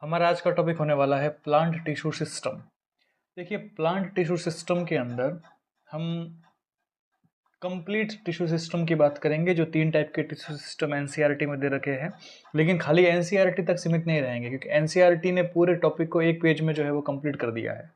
हमारा आज का टॉपिक होने वाला है प्लांट टिश्यू सिस्टम। देखिए, प्लांट टिश्यू सिस्टम के अंदर हम कंप्लीट टिश्यू सिस्टम की बात करेंगे। जो 3 टाइप के टिश्यू सिस्टम एनसीईआरटी में दे रखे हैं, लेकिन खाली एनसीईआरटी तक सीमित नहीं रहेंगे, क्योंकि एनसीईआरटी ने पूरे टॉपिक को एक पेज में जो है वो कंप्लीट कर दिया है।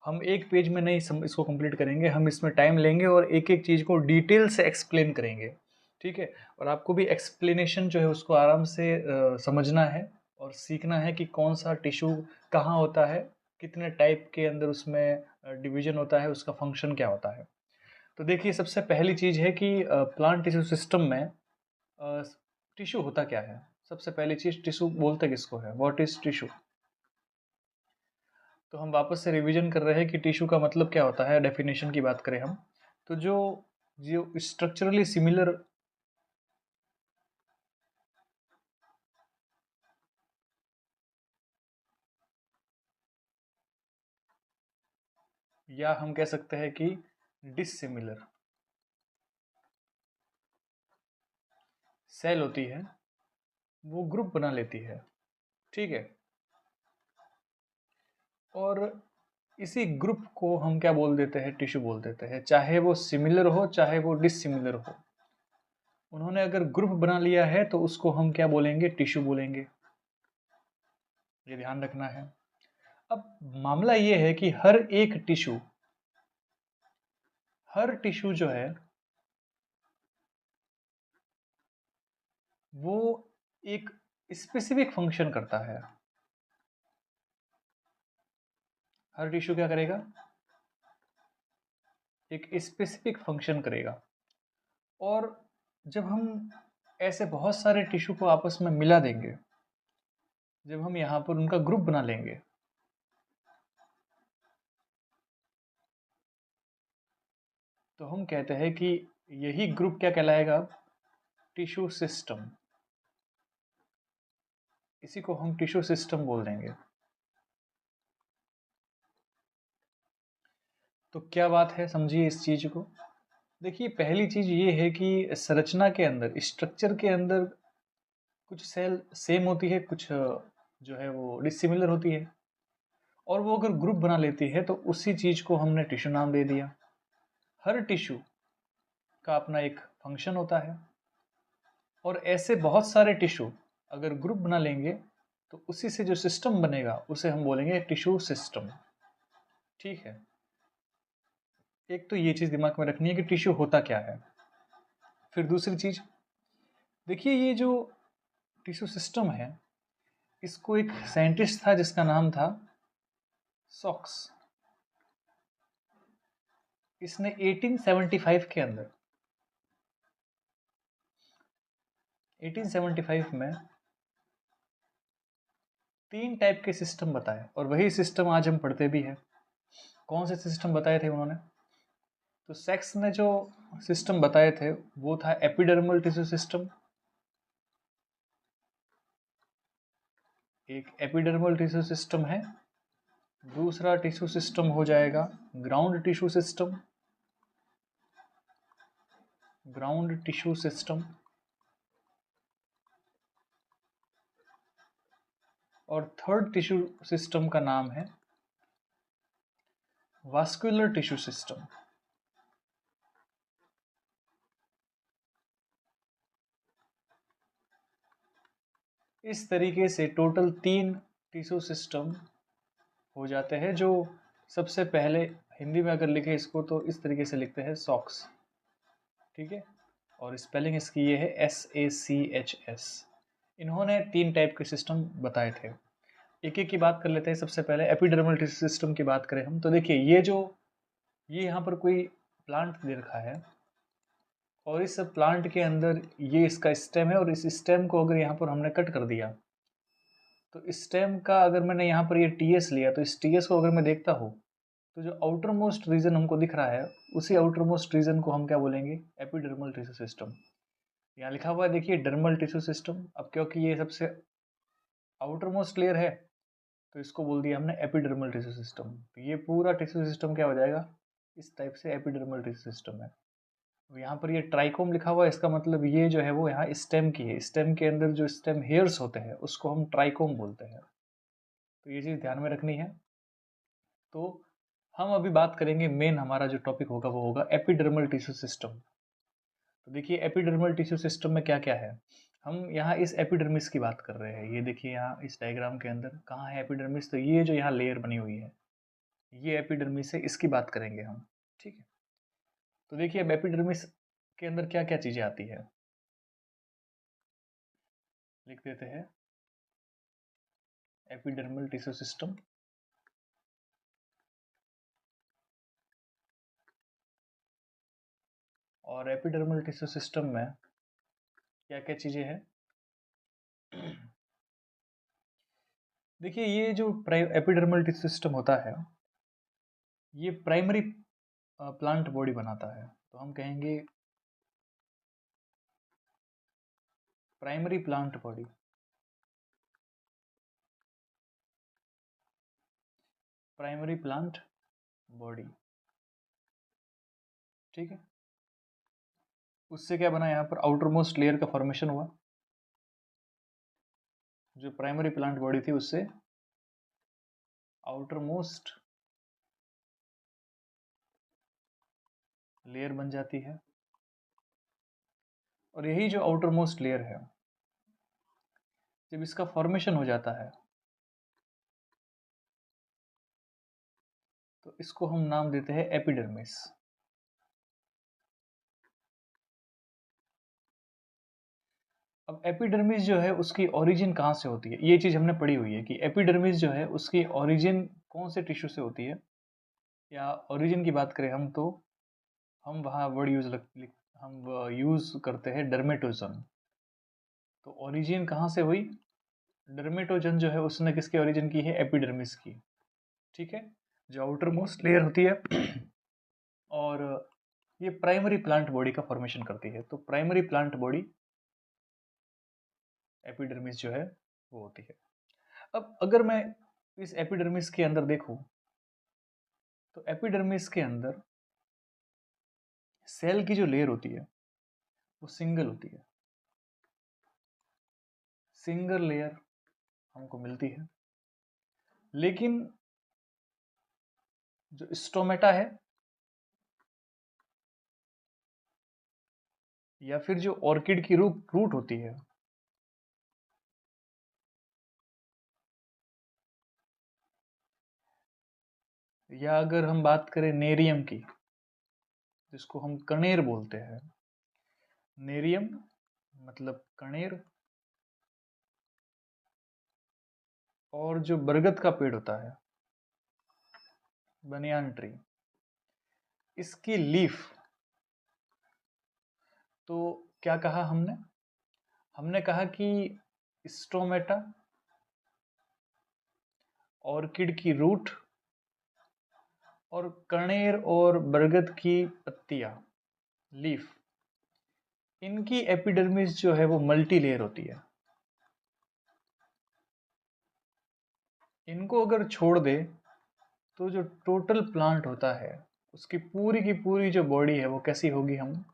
हम एक पेज में नहीं इसको कंप्लीट करेंगे, हम इसमें टाइम लेंगे और एक एक चीज़ को डिटेल से एक्सप्लेन करेंगे। ठीक है, और आपको भी एक्सप्लेनेशन जो है उसको आराम से समझना है और सीखना है कि कौन सा टिश्यू कहाँ होता है, कितने टाइप के अंदर उसमें डिवीजन होता है, उसका फंक्शन क्या होता है। तो देखिए, सबसे पहली चीज़ है कि प्लांट टिश्यू सिस्टम में टिश्यू होता क्या है। सबसे पहली चीज़, टिश्यू बोलते किसको है, व्हाट इज टिश्यू। तो हम वापस से रिवीजन कर रहे हैं कि टिश्यू का मतलब क्या होता है। डेफिनेशन की बात करें हम, तो जो जो स्ट्रक्चरली सिमिलर या हम कह सकते हैं कि डिसिमिलर सेल होती है, वो ग्रुप बना लेती है। ठीक है, और इसी ग्रुप को हम क्या बोल देते हैं, टिश्यू बोल देते हैं, चाहे वो सिमिलर हो चाहे वो डिसिमिलर हो। उन्होंने अगर ग्रुप बना लिया है तो उसको हम क्या बोलेंगे, टिश्यू बोलेंगे। ये ध्यान रखना है। अब मामला ये है कि हर टिश्यू जो है वो एक स्पेसिफिक फंक्शन करता है। हर टिश्यू क्या करेगा, एक स्पेसिफिक फंक्शन करेगा। और जब हम ऐसे बहुत सारे टिश्यू को आपस में मिला देंगे, जब हम यहाँ पर उनका ग्रुप बना लेंगे, तो हम कहते हैं कि यही ग्रुप क्या कहलाएगा, टिश्यू सिस्टम। इसी को हम टिश्यू सिस्टम बोल देंगे। तो क्या बात है, समझिए इस चीज को। देखिए, पहली चीज ये है कि संरचना के अंदर, स्ट्रक्चर के अंदर कुछ सेल सेम होती है, कुछ जो है वो डिसिमिलर होती है, और वो अगर ग्रुप बना लेती है तो उसी चीज को हमने टिश्यू नाम दे दिया। हर टिश्यू का अपना एक फंक्शन होता है, और ऐसे बहुत सारे टिश्यू अगर ग्रुप बना लेंगे तो उसी से जो सिस्टम बनेगा उसे हम बोलेंगे टिश्यू सिस्टम। ठीक है, एक तो ये चीज दिमाग में रखनी है कि टिश्यू होता क्या है। फिर दूसरी चीज, देखिए, ये जो टिश्यू सिस्टम है, इसको एक साइंटिस्ट था जिसका नाम था सॉक्स। इसने 1875 के अंदर 1875 में 3 टाइप के सिस्टम बताए, और वही सिस्टम आज हम पढ़ते भी हैं। कौन से सिस्टम बताए थे उन्होंने, तो सेक्स ने जो सिस्टम बताए थे वो था एपिडर्मल टिश्यू सिस्टम। एक एपिडर्मल टिश्यू सिस्टम है। दूसरा टिश्यू सिस्टम हो जाएगा ground tissue system. Ground tissue system. और थर्ड टिश्यू सिस्टम का नाम है वास्कुलर टिश्यू सिस्टम। इस तरीके से टोटल 3 टिश्यू सिस्टम हो जाते हैं, जो सबसे पहले हिंदी में अगर लिखे इसको तो इस तरीके से लिखते हैं, सॉक्स। ठीक है, और स्पेलिंग इसकी ये है SACHS। इन्होंने 3 टाइप के सिस्टम बताए थे। एक एक की बात कर लेते हैं। सबसे पहले एपिडर्मल टिश्यू सिस्टम की बात करें हम, तो देखिए, ये यहाँ पर कोई प्लांट दे रखा है, और इस प्लांट के अंदर ये इसका स्टेम है, और इस स्टेम को अगर यहाँ पर हमने कट कर दिया, तो स्टेम का अगर मैंने यहाँ पर ये TS लिया, तो इस TS को अगर मैं देखता हूँ, तो जो आउटर मोस्ट रीजन हमको दिख रहा है, उसी आउटर मोस्ट रीजन को हम क्या बोलेंगे, एपिडर्मल टिश्यू सिस्टम। यहाँ लिखा हुआ है, देखिए, डर्मल टिश्यू सिस्टम। अब क्योंकि ये सबसे आउटर मोस्ट लेयर है, तो इसको बोल दिया हमने एपिडर्मल टिश्यू सिस्टम। तो ये पूरा टिश्यू सिस्टम क्या हो जाएगा, इस टाइप से एपिडर्मल टिश्यू सिस्टम है। अब यहाँ पर ये ट्राइकोम लिखा हुआ है, इसका मतलब ये जो है वो यहाँ स्टेम की है। स्टेम के अंदर जो स्टेम हेयर्स होते हैं उसको हम ट्राइकोम बोलते हैं। तो ये चीज़ ध्यान में रखनी है। तो हम अभी बात करेंगे, मेन हमारा जो टॉपिक होगा वो होगा एपिडर्मल टिश्यू सिस्टम। तो देखिए एपिडर्मल टिश्यू सिस्टम में क्या क्या है। हम यहाँ इस एपिडर्मिस की बात कर रहे हैं। ये देखिए यहाँ इस डायग्राम के अंदर कहाँ है एपिडर्मिस, तो ये जो यहाँ लेयर बनी हुई है ये एपिडर्मिस है, इसकी बात करेंगे हम। ठीक है, तो देखिए अब एपिडर्मिस के अंदर क्या क्या चीज़ें आती है, लिख देते हैं एपिडर्मल टिश्यू सिस्टम। और एपिडर्मल टिश्यू सिस्टम में क्या क्या चीज़ें हैं। देखिए ये जो एपिडर्मल टिश्यू सिस्टम होता है ये प्राइमरी प्लांट बॉडी बनाता है। तो हम कहेंगे primary plant body. Primary plant body, ठीक है। उससे क्या बना, यहाँ पर आउटर मोस्ट लेयर का फॉर्मेशन हुआ। जो प्राइमरी प्लांट बॉडी थी उससे आउटर मोस्ट लेयर बन जाती है। और यही जो आउटर मोस्ट लेयर है, जब इसका फॉर्मेशन हो जाता है तो इसको हम नाम देते हैं एपिडर्मिस। अब एपिडर्मिस जो है उसकी ओरिजिन कहाँ से होती है, ये चीज़ हमने पढ़ी हुई है कि एपिडर्मिस जो है उसकी ओरिजिन कौन से टिश्यू से होती है। या ओरिजिन की बात करें हम तो हम वहाँ वर्ड हम यूज़ करते हैं डर्मेटोजन। तो ओरिजिन कहाँ से हुई, डर्मेटोजन जो है उसने किसकी ओरिजिन की है, एपिडर्मिस की। ठीक है, जो आउटर मोस्ट लेयर होती है और ये प्राइमरी प्लांट बॉडी का फॉर्मेशन करती है। तो प्राइमरी प्लांट बॉडी एपिडर्मिस जो है वो होती है। अब अगर मैं इस एपिडर्मिस के अंदर देखूं तो एपिडर्मिस के अंदर सेल की जो लेयर होती है वो सिंगल होती है। सिंगल लेयर हमको मिलती है। लेकिन जो स्टोमेटा है या फिर जो ऑर्किड की रूट होती है, या अगर हम बात करें नेरियम की जिसको हम कणेर बोलते हैं, नेरियम मतलब कणेर। और जो बरगद का पेड़ होता है, बनियान ट्री, इसकी लीफ। तो क्या कहा हमने, हमने कहा कि स्टोमेटा, ऑर्किड की रूट और कणेर और बरगद की पत्तियां, लीफ, इनकी एपिडर्मिस जो है वो मल्टी लेयर होती है। इनको अगर छोड़ दे तो जो टोटल प्लांट होता है उसकी पूरी की पूरी जो बॉडी है वो कैसी होगी, हम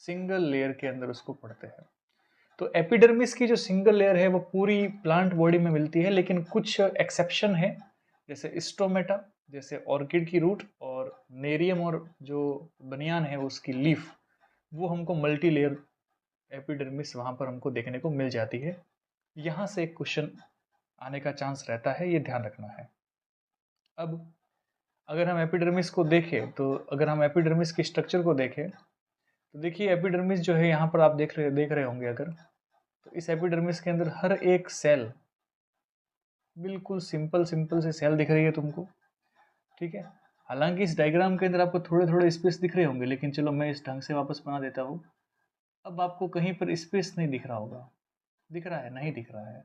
सिंगल लेयर के अंदर उसको पढ़ते हैं। तो एपिडर्मिस की जो सिंगल लेयर है वो पूरी प्लांट बॉडी में मिलती है, लेकिन कुछ एक्सेप्शन है जैसे स्टोमेटा, जैसे ऑर्किड की रूट और नेरियम और जो बनियान है उसकी लीफ, वो हमको मल्टी लेयर एपिडर्मिस वहाँ पर हमको देखने को मिल जाती है। यहाँ से एक क्वेश्चन आने का चांस रहता है, ये ध्यान रखना है। अब अगर हम एपिडर्मिस को देखें तो अगर हम एपिडर्मिस के स्ट्रक्चर को देखें तो देखिए एपिडर्मिस जो है यहाँ पर आप देख रहे होंगे अगर, तो इस एपिडर्मिस के अंदर हर एक सेल बिल्कुल सिंपल सिंपल से सेल दिख रही है तुमको। ठीक है, हालांकि इस डायग्राम के अंदर आपको थोड़े थोड़े स्पेस दिख रहे होंगे, लेकिन चलो मैं इस ढंग से वापस बना देता हूँ। अब आपको कहीं पर स्पेस नहीं दिख रहा होगा, दिख रहा है, नहीं दिख रहा है।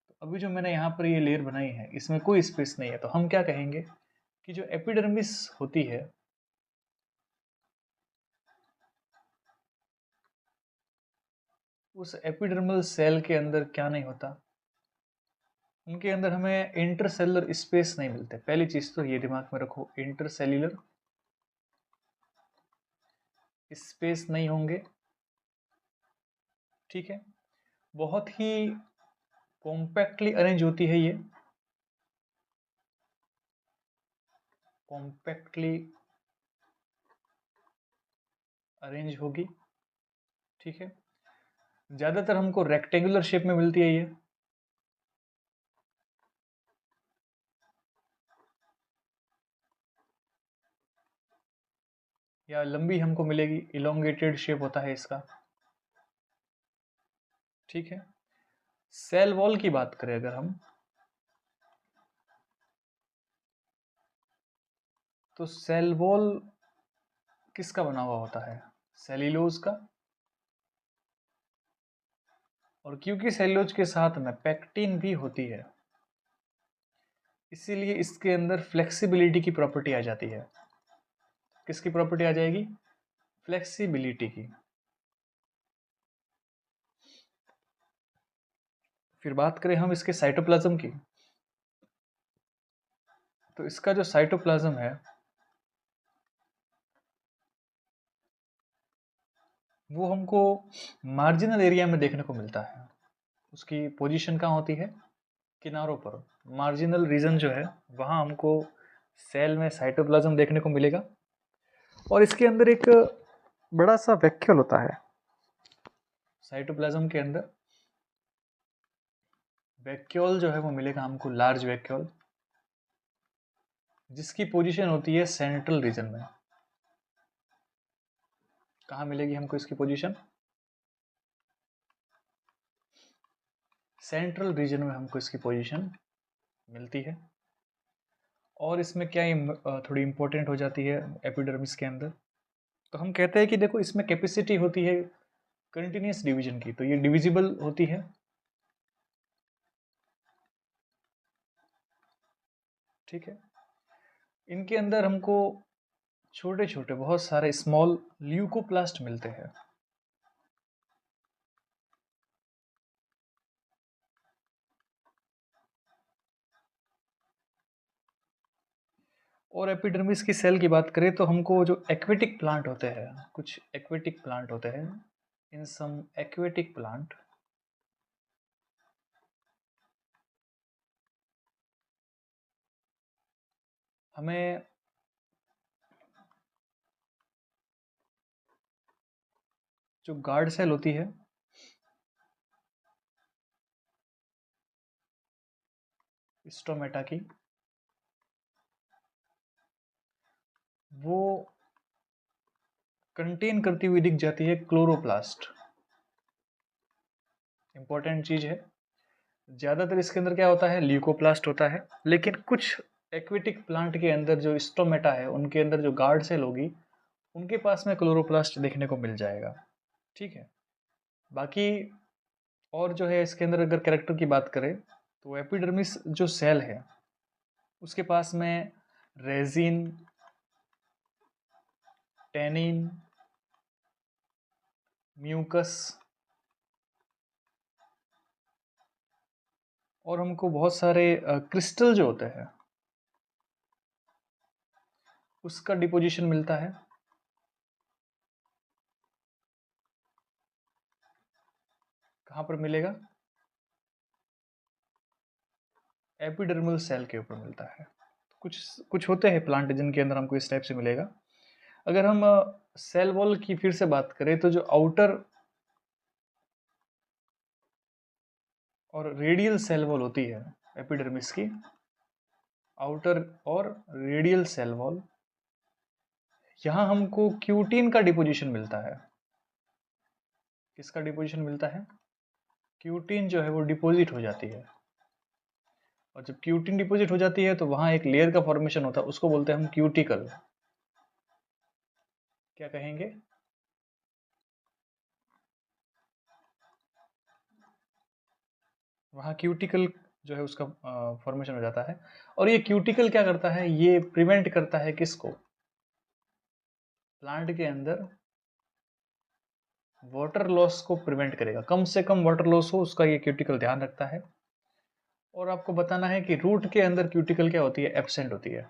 तो अभी जो मैंने यहाँ पर ये लेयर बनाई है इसमें कोई स्पेस नहीं है, तो हम क्या कहेंगे कि जो एपिडर्मिस होती है उस एपिडर्मल सेल के अंदर क्या नहीं होता, उनके अंदर हमें इंटरसेलुलर स्पेस नहीं मिलते। पहली चीज तो ये दिमाग में रखो, इंटरसेल्युलर स्पेस नहीं होंगे। ठीक है, बहुत ही कॉम्पैक्टली अरेंज होती है ये। कॉम्पैक्टली अरेंज होगी। ठीक है, ज़्यादातर हमको रेक्टेंगुलर शेप में मिलती है ये। या लंबी हमको मिलेगी, इलोंगेटेड शेप होता है इसका। ठीक है, सेल वॉल की बात करें अगर हम, तो सेल वॉल किसका बना हुआ होता है? सेल्यूलोज का। और क्योंकि सेल्यूलोज के साथ में पेक्टिन भी होती है, इसीलिए इसके अंदर फ्लेक्सिबिलिटी की प्रॉपर्टी आ जाती है। किसकी प्रॉपर्टी आ जाएगी? फ्लेक्सिबिलिटी की। फिर बात करें हम इसके साइटोप्लाज्म की, तो इसका जो साइटोप्लाज्म है वो हमको मार्जिनल एरिया में देखने को मिलता है। उसकी पोजीशन कहाँ होती है? किनारों पर। मार्जिनल रीजन जो है वहाँ हमको सेल में साइटोप्लाज्म देखने को मिलेगा। और इसके अंदर एक बड़ा सा वैक्यूल होता है। साइटोप्लाज्म के अंदर वैक्यूल जो है वो मिलेगा हमको, लार्ज वैक्यूल, जिसकी पोजीशन होती है सेंट्रल रीजन में। कहाँ मिलेगी हमको इसकी पोजीशन? सेंट्रल रीजन में हमको इसकी पोजीशन मिलती है। और इसमें क्या थोड़ी इंपॉर्टेंट हो जाती है एपिडर्मिस के अंदर, तो हम कहते हैं कि देखो इसमें कैपेसिटी होती है कंटिन्यूस डिवीजन की, तो ये डिविजिबल होती है। ठीक है, इनके अंदर हमको छोटे छोटे बहुत सारे स्मॉल ल्यूकोप्लास्ट मिलते हैं। और एपिडर्मिस की सेल की बात करें तो हमको जो एक्वेटिक प्लांट होते हैं, कुछ एक्वेटिक प्लांट होते हैं, इन सम एक्वेटिक प्लांट हमें जो गार्ड सेल होती है स्टोमेटा की, वो कंटेन करती हुई दिख जाती है क्लोरोप्लास्ट। इंपॉर्टेंट चीज है, ज्यादातर इसके अंदर क्या होता है? ल्यूकोप्लास्ट होता है, लेकिन कुछ एक्वेटिक प्लांट के अंदर जो स्टोमेटा है उनके अंदर जो गार्ड सेल होगी उनके पास में क्लोरोप्लास्ट देखने को मिल जाएगा। ठीक है, बाकी और जो है इसके अंदर अगर कैरेक्टर की बात करें तो एपिडर्मिस जो सेल है उसके पास में रेजिन, टेनिन, म्यूकस और हमको बहुत सारे क्रिस्टल जो होते हैं उसका डिपोजिशन मिलता है। कहाँ पर मिलेगा? एपिडर्मल सेल के ऊपर मिलता है। कुछ कुछ होते हैं प्लांट जिनके अंदर हमको इस टाइप से मिलेगा। अगर हम सेल वॉल की फिर से बात करें तो जो आउटर और रेडियल सेल वॉल होती है एपिडर्मिस की, आउटर और रेडियल सेल वॉल, यहाँ हमको क्यूटीन का डिपोजिशन मिलता है। किसका डिपोजिशन मिलता है? क्यूटीन जो है वो डिपोजिट हो जाती है। और जब क्यूटीन डिपोजिट हो जाती है तो वहां एक लेयर का फॉर्मेशन होता है, उसको बोलते हैं हम क्यूटिकल। क्या कहेंगे? वहाँ क्यूटिकल जो है उसका फॉर्मेशन हो जाता है। और ये क्यूटिकल क्या करता है? ये प्रिवेंट करता है किसको? प्लांट के अंदर वाटर लॉस को प्रिवेंट करेगा, कम से कम वाटर लॉस हो उसका ये क्यूटिकल ध्यान रखता है। और आपको बताना है कि रूट के अंदर क्यूटिकल क्या होती है? एब्सेंट होती है।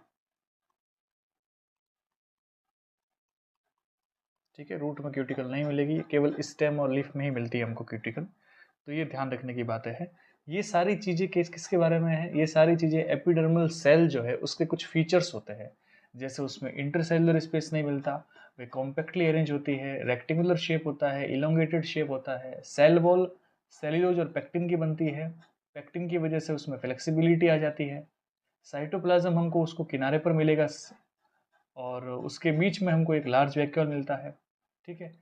ठीक है, रूट में क्यूटिकल नहीं मिलेगी, केवल स्टेम और लीफ में ही मिलती है हमको क्यूटिकल। तो ये ध्यान रखने की बातें हैं। ये सारी चीज़ें किसके बारे में है? ये सारी चीज़ें एपिडर्मल सेल जो है उसके कुछ फीचर्स होते हैं जैसे उसमें इंटरसेलुलर स्पेस नहीं मिलता, वे कॉम्पैक्टली अरेंज होती है, रेक्टेंगुलर शेप होता है, इलोंगेटेड शेप होता है। सेल वॉल सेल्यूलोज और पेक्टिन की बनती है, पेक्टिन की वजह से उसमें फ्लेक्सिबिलिटी आ जाती है। साइटोप्लाज्म हमको उसको किनारे पर मिलेगा और उसके बीच में हमको एक लार्ज वैक्यूल मिलता है। ठीक है,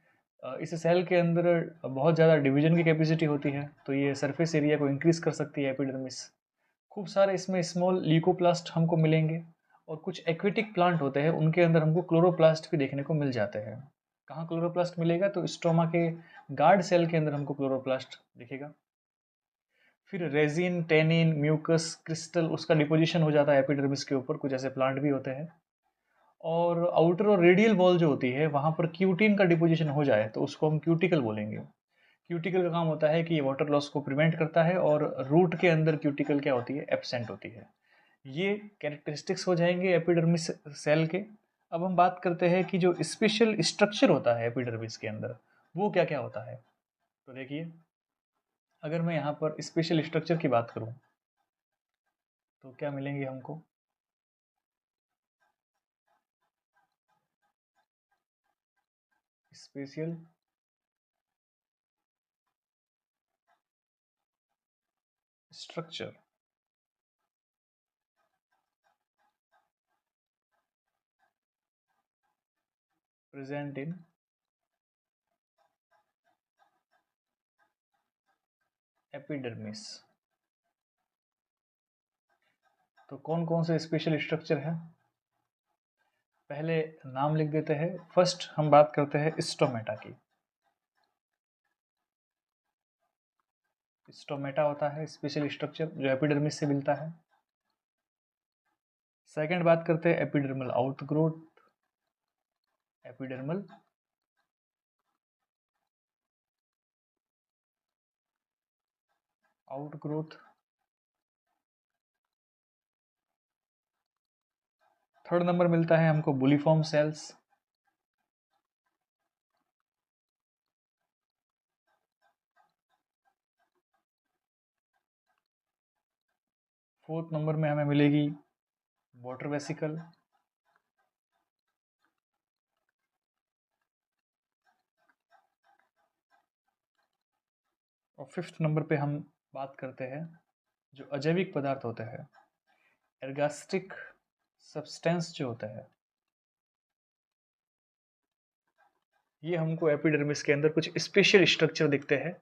इस सेल के अंदर बहुत ज़्यादा डिवीजन की कैपेसिटी होती है, तो ये सरफेस एरिया को इंक्रीज कर सकती है एपिडर्मिस। खूब सारे इसमें स्मॉल ल्यूकोप्लास्ट हमको मिलेंगे, और कुछ एक्वेटिक प्लांट होते हैं उनके अंदर हमको क्लोरोप्लास्ट भी देखने को मिल जाते हैं। कहाँ क्लोरोप्लास्ट मिलेगा? तो स्टोमा के गार्ड सेल के अंदर हमको क्लोरोप्लास्ट दिखेगा। फिर रेजिन, टेनिन, म्यूकस, क्रिस्टल, उसका डिपोजिशन हो जाता है एपिडर्मिस के ऊपर, कुछ ऐसे प्लांट भी होते हैं। और आउटर और रेडियल वॉल जो होती है वहाँ पर क्यूटिन का डिपोजिशन हो जाए तो उसको हम क्यूटिकल बोलेंगे। क्यूटिकल का काम होता है कि ये वाटर लॉस को प्रिवेंट करता है, और रूट के अंदर क्यूटिकल क्या होती है? एब्सेंट होती है। ये कैरेक्टरिस्टिक्स हो जाएंगे एपिडर्मिस सेल के। अब हम बात करते हैं कि जो स्पेशल स्ट्रक्चर होता है एपिडर्मिस के अंदर, वो क्या क्या होता है। तो देखिए, अगर मैं यहाँ पर स्पेशल स्ट्रक्चर की बात करूँ तो क्या मिलेंगे हमको? Special structure present in epidermis. तो कौन कौन से स्पेशल स्ट्रक्चर हैं? पहले नाम लिख देते हैं। फर्स्ट हम बात करते हैं स्टोमेटा की। स्टोमेटा होता है स्पेशल स्ट्रक्चर जो एपिडर्मिस से मिलता है। सेकंड बात करते हैं epidermal outgrowth. Epidermal outgrowth. Third number मिलता है हमको बुलीफॉर्म सेल्स। फोर्थ नंबर में हमें मिलेगी वाटर वेसिकल। और फिफ्थ नंबर पे हम बात करते हैं जो अजैविक पदार्थ होते हैं, एर्गास्टिक सब्सटेंस जो होता है, ये हमको एपिडर्मिस के अंदर कुछ स्पेशल स्ट्रक्चर दिखते हैं।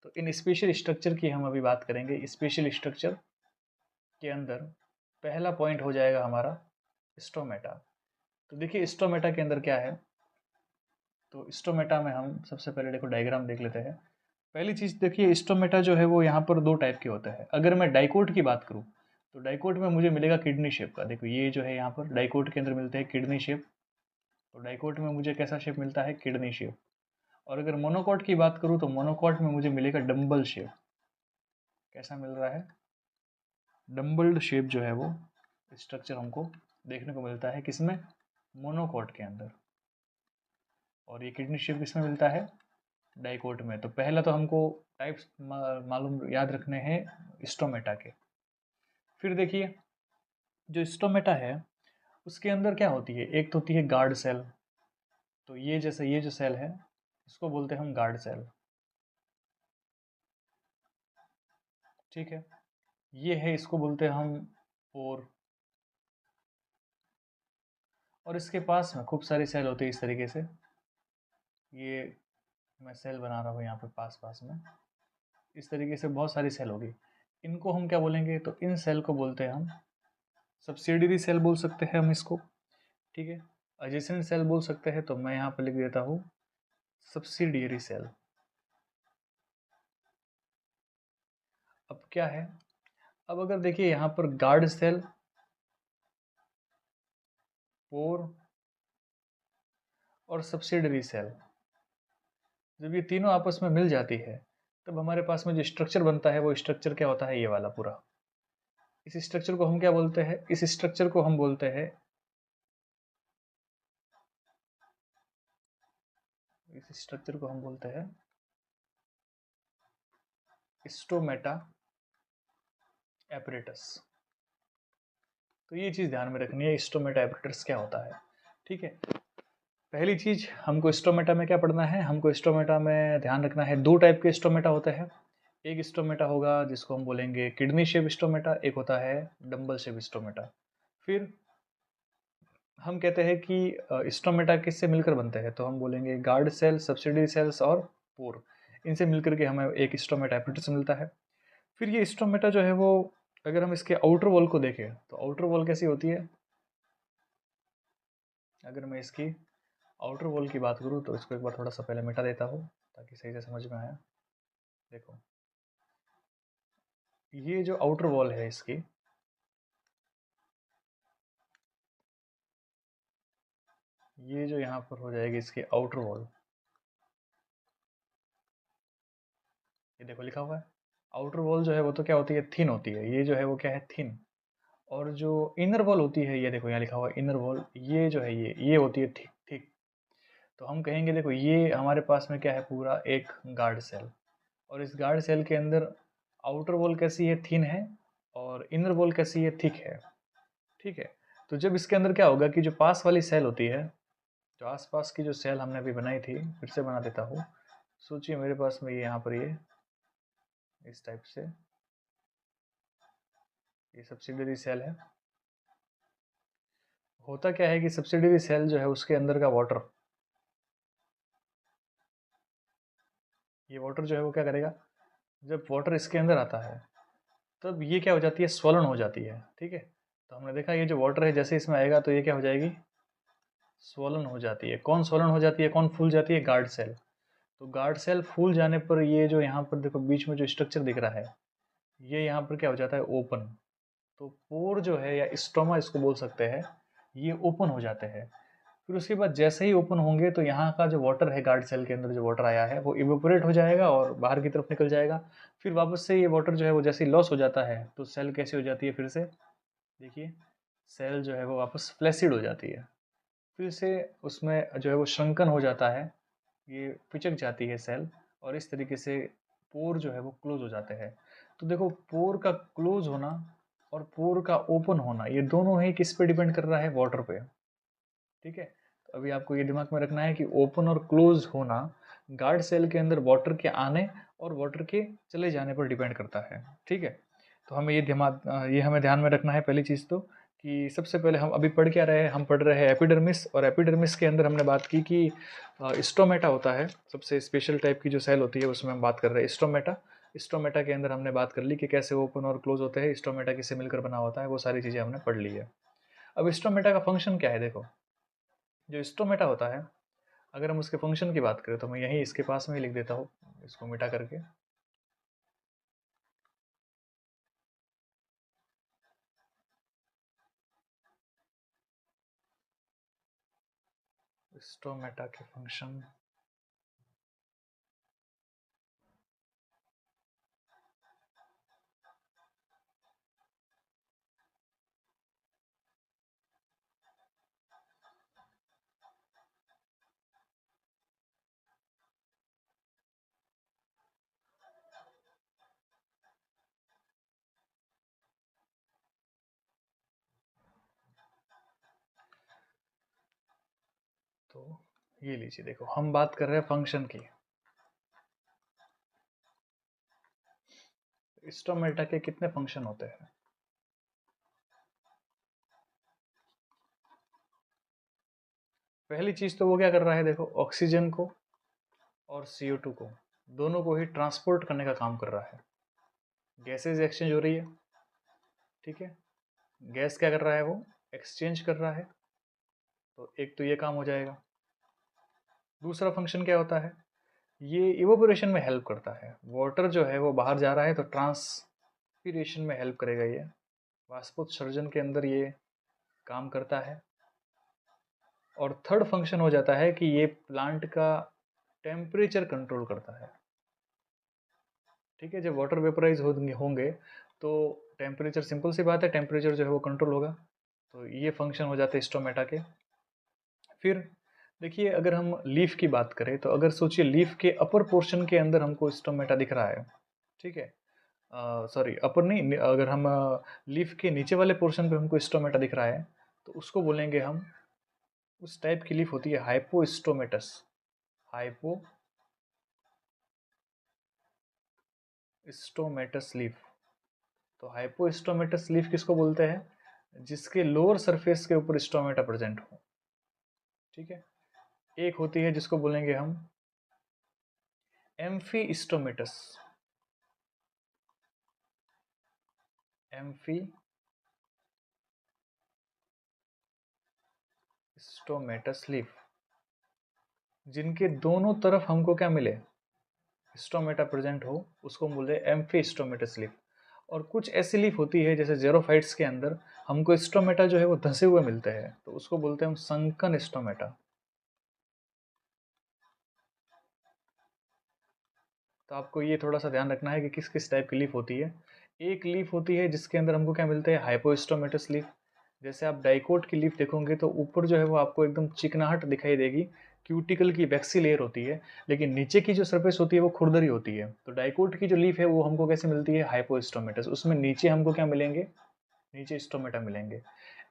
तो इन स्पेशल स्ट्रक्चर की हम अभी बात करेंगे। स्पेशल स्ट्रक्चर के अंदर पहला पॉइंट हो जाएगा हमारा स्टोमेटा। तो देखिए स्टोमेटा के अंदर क्या है। तो स्टोमेटा में हम सबसे पहले देखो डायग्राम देख लेते हैं। पहली चीज देखिए, स्टोमेटा जो है वो यहाँ पर दो टाइप के होते हैं। अगर मैं डाइकोट की बात करूँ तो डाइकोट में मुझे मिलेगा किडनी शेप का। देखो ये जो है यहाँ पर डाइकोट के अंदर मिलते हैं किडनी शेप। तो डाइकोट में मुझे कैसा शेप मिलता है? Kidney shape. और अगर मोनोकोट की बात करूँ तो मोनोकोट में मुझे मिलेगा डम्बल शेप। कैसा मिल रहा है? डम्बल्ड शेप जो है वो स्ट्रक्चर हमको देखने को मिलता है किसमें? मोनोकोट के अंदर। और ये किडनी शेप किसमें मिलता है? डाइकोट में। तो पहला तो हमको टाइप्स मालूम याद रखने हैं स्टोमेटा के। फिर देखिए जो स्टोमेटा है उसके अंदर क्या होती है? एक तो होती है गार्ड सेल। तो ये जैसे ये जो सेल है इसको बोलते हैं हम गार्ड सेल। ठीक है, ये है, इसको बोलते हैं हम पोर। और इसके पास में खूब सारी सेल होती है इस तरीके से। ये मैं सेल बना रहा हूँ यहाँ पे पास पास में, इस तरीके से बहुत सारी सेल होगी। इनको हम क्या बोलेंगे? तो इन सेल को बोलते हैं हम सब्सिडियरी सेल बोल सकते हैं हम इसको। ठीक है, एडजेसेंट सेल बोल सकते हैं। तो मैं यहाँ पर लिख देता हूँ सब्सिडियरी सेल। अब क्या है? अब अगर देखिए यहाँ पर गार्ड सेल, पोर और सब्सिडियरी सेल, जब ये तीनों आपस में मिल जाती है तब हमारे पास में जो स्ट्रक्चर बनता है वो स्ट्रक्चर क्या होता है? ये वाला पूरा। इस स्ट्रक्चर को हम क्या बोलते हैं? इस स्ट्रक्चर को हम बोलते हैं, इस स्ट्रक्चर को हम बोलते हैं स्टोमेटा एपरेटस। तो ये चीज़ ध्यान में रखनी है, स्टोमेटा एपरेटस क्या होता है। ठीक है, पहली चीज़ हमको स्टोमेटा में क्या पढ़ना है, हमको स्टोमेटा में ध्यान रखना है 2 टाइप के स्टोमेटा होते हैं। एक स्टोमेटा होगा जिसको हम बोलेंगे किडनी शेप स्टोमेटा, एक होता है डंबल शेप स्टोमेटा। फिर हम कहते हैं कि स्टोमेटा किससे मिलकर बनते हैं, तो हम बोलेंगे गार्ड सेल, सब्सिडरी सेल्स और पोर, इनसे मिलकर के हमें एक स्टोमेटा एपरेटस मिलता है। फिर ये स्टोमेटा जो है वो, अगर हम इसके आउटर वॉल को देखें तो आउटर वॉल कैसी होती है, अगर मैं इसकी आउटर वॉल की बात करूँ तो इसको एक बार थोड़ा सा पहले मिटा देता हूँ ताकि सही से समझ में आया। देखो, ये जो आउटर वॉल है इसकी, ये जो यहाँ पर हो जाएगी इसकी आउटर वॉल, ये देखो लिखा हुआ है आउटर वॉल जो है वो तो क्या होती है, थिन होती है। ये जो है वो क्या है, थिन। और जो इनर वॉल होती है, ये देखो यहाँ लिखा हुआ है इनर वॉल, ये जो है ये होती है थिक थिक। तो हम कहेंगे देखो ये हमारे पास में क्या है, पूरा एक गार्ड सेल, और इस गार्ड सेल के अंदर आउटर वॉल कैसी है, थिन है, और इनर वॉल कैसी है, थिक है। ठीक है, तो जब इसके अंदर क्या होगा कि जो पास वाली सेल होती है, जो आसपास की जो सेल हमने अभी बनाई थी, फिर से बना देता हूँ। सोचिए मेरे पास में ये यहाँ पर ये इस टाइप से ये सब्सिडियरी सेल है। होता क्या है कि सब्सिडियरी सेल जो है उसके अंदर का वाटर, ये वाटर जो है वो क्या करेगा, जब वाटर इसके अंदर आता है तब ये क्या हो जाती है, स्वलन हो जाती है। ठीक है, तो हमने देखा ये जो वाटर है जैसे इसमें आएगा तो ये क्या हो जाएगी, स्वलन हो जाती है। कौन स्वलन हो जाती है, कौन फूल जाती है, गार्ड सेल। तो गार्ड सेल फूल जाने पर ये जो यहाँ पर देखो बीच में जो स्ट्रक्चर दिख रहा है, ये यहाँ पर क्या हो जाता है, ओपन। तो पोर जो है या स्ट्रोमा इसको बोल सकते हैं, ये ओपन हो जाते हैं। फिर उसके बाद जैसे ही ओपन होंगे तो यहाँ का जो वाटर है, गार्ड सेल के अंदर जो वाटर आया है वो इवेपोरेट हो जाएगा और बाहर की तरफ निकल जाएगा। फिर वापस से ये वाटर जो है वो जैसे ही लॉस हो जाता है तो सेल कैसी हो जाती है, फिर से देखिए सेल जो है वो वापस फ्लैसिड हो जाती है। फिर से उसमें जो है वो श्रंकन हो जाता है, ये पिचक जाती है सेल, और इस तरीके से पोर जो है वो क्लोज हो जाते हैं। तो देखो पोर का क्लोज होना और पोर का ओपन होना, ये दोनों ही किस पे डिपेंड कर रहा है, वाटर पे। ठीक है, तो अभी आपको ये दिमाग में रखना है कि ओपन और क्लोज होना गार्ड सेल के अंदर वाटर के आने और वाटर के चले जाने पर डिपेंड करता है। ठीक है, तो हमें ये हमें ध्यान में रखना है। पहली चीज़ तो कि सबसे पहले हम अभी पढ़ क्या रहे हैं, हम पढ़ रहे हैं एपिडर्मिस, और एपिडर्मिस के अंदर हमने बात की कि स्टोमेटा होता है, सबसे स्पेशल टाइप की जो सेल होती है उसमें हम बात कर रहे हैं स्टोमेटा। स्टोमेटा के अंदर हमने बात कर ली कि कैसे ओपन और क्लोज होते हैं, स्टोमेटा किससे मिलकर बना होता है, वो सारी चीज़ें हमने पढ़ ली है। अब स्टोमेटा का फंक्शन क्या है, देखो जो स्टोमेटा होता है, अगर हम उसके फंक्शन की बात करें तो मैं यहीं इसके पास में ही लिख देता हूँ, इसको मिटा करके। स्टोमेटा के फंक्शन, तो ये लीजिए, देखो हम बात कर रहे हैं फंक्शन की। स्टोमेटा के कितने फंक्शन होते हैं, पहली चीज तो वो क्या कर रहा है, देखो ऑक्सीजन को और CO2 को, दोनों को ही ट्रांसपोर्ट करने का काम कर रहा है। गैसेज एक्सचेंज हो रही है। ठीक है, गैस क्या कर रहा है, वो एक्सचेंज कर रहा है। तो एक तो ये काम हो जाएगा। दूसरा फंक्शन क्या होता है, ये इवोपोरेशन में हेल्प करता है। वाटर जो है वो बाहर जा रहा है तो ट्रांसपीरेशन में हेल्प करेगा ये, वाष्पोत्सर्जन के अंदर ये काम करता है। और थर्ड फंक्शन हो जाता है कि ये प्लांट का टेम्परेचर कंट्रोल करता है। ठीक है, जब वाटर वेपराइज होंगे तो टेम्परेचर, सिंपल सी बात है, टेम्परेचर जो है वो कंट्रोल होगा। तो ये फंक्शन हो जाते हैं स्टोमेटा के। फिर देखिए अगर हम लीफ की बात करें तो अगर सोचिए लीफ के अपर पोर्शन के अंदर हमको स्टोमेटा दिख रहा है। ठीक है, सॉरी अपर नहीं, अगर हम लीफ के नीचे वाले पोर्शन पे हमको स्टोमेटा दिख रहा है तो उसको बोलेंगे हम, उस टाइप की लीफ होती है हाइपोस्टोमेटस। हाइपोस्टोमेटस लीफ। तो हाइपोस्टोमेटस लीफ किसको बोलते हैं? जिसके लोअर सरफेस के ऊपर स्टोमेटा प्रेजेंट हो। ठीक है। एक होती है जिसको बोलेंगे हम एम्फीस्टोमेटस। एम्फीस्टोमेटस लीफ, जिनके दोनों तरफ हमको क्या मिले, स्टोमेटा प्रेजेंट हो, उसको हम बोलते हैं एम्फीस्टोमेटस लीफ। और कुछ ऐसी लीफ होती है जैसे जेरोफाइट्स के अंदर हमको स्टोमेटा जो है वो धंसे हुए मिलते हैं, तो उसको बोलते हैं हम संकन स्टोमेटा। तो आपको ये थोड़ा सा ध्यान रखना है कि किस किस टाइप की लीफ होती है। एक लीफ होती है जिसके अंदर हमको क्या मिलता है, हाइपोस्टोमेटस लीफ। जैसे आप डाइकोट की लीफ देखोगे तो ऊपर जो है वो आपको एकदम चिकनाहट दिखाई देगी, क्यूटिकल की वैक्सी लेयर होती है, लेकिन नीचे की जो सरफेस होती है वो खुरदरी होती है। तो डाइकोट की जो लीफ है वो हमको कैसे मिलती है, हाइपोस्टोमेटस। उसमें नीचे हमको क्या मिलेंगे, नीचे स्टोमेटा मिलेंगे।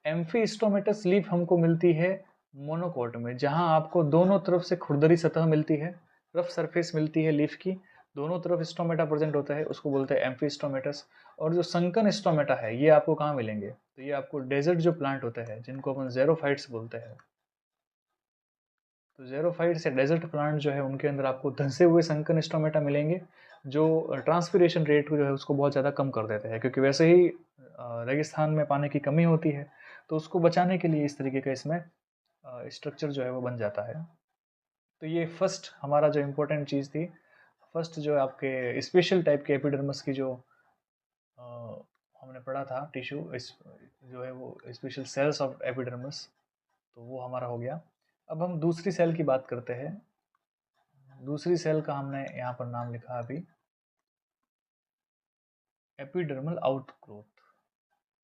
एम्फी स्टोमेटस लीफ हमको मिलती है मोनोकोट में, जहां आपको दोनों तरफ से खुरदरी सतह मिलती है, रफ सरफेस मिलती है लीफ की, दोनों तरफ स्टोमेटा प्रेजेंट होता है, उसको बोलते हैं एम्फी स्टोमेटस। और जो संकन स्टोमेटा है ये आपको कहाँ मिलेंगे, तो ये आपको डेजर्ट जो प्लांट होते हैं जिनको अपन जेरोफाइट्स बोलते हैं, तो जेरोफाइट्स या डेजर्ट प्लांट जो है उनके अंदर आपको धंसे हुए संकन स्टोमेटा मिलेंगे, जो ट्रांसपिरेशन रेट को जो है उसको बहुत ज़्यादा कम कर देते हैं, क्योंकि वैसे ही रेगिस्तान में पानी की कमी होती है, तो उसको बचाने के लिए इस तरीके का इसमें स्ट्रक्चर जो है वो बन जाता है। तो ये फर्स्ट हमारा जो इम्पोर्टेंट चीज़ थी, फर्स्ट जो आपके स्पेशल टाइप के एपिडर्मिस की जो अ, हमने पढ़ा था टिश्यू, इस जो है वो स्पेशल सेल्स ऑफ एपिडर्मिस, तो वो हमारा हो गया। अब हम दूसरी सेल की बात करते हैं। दूसरी सेल का हमने यहाँ पर नाम लिखा अभी एपिडर्मल आउटग्रोथ।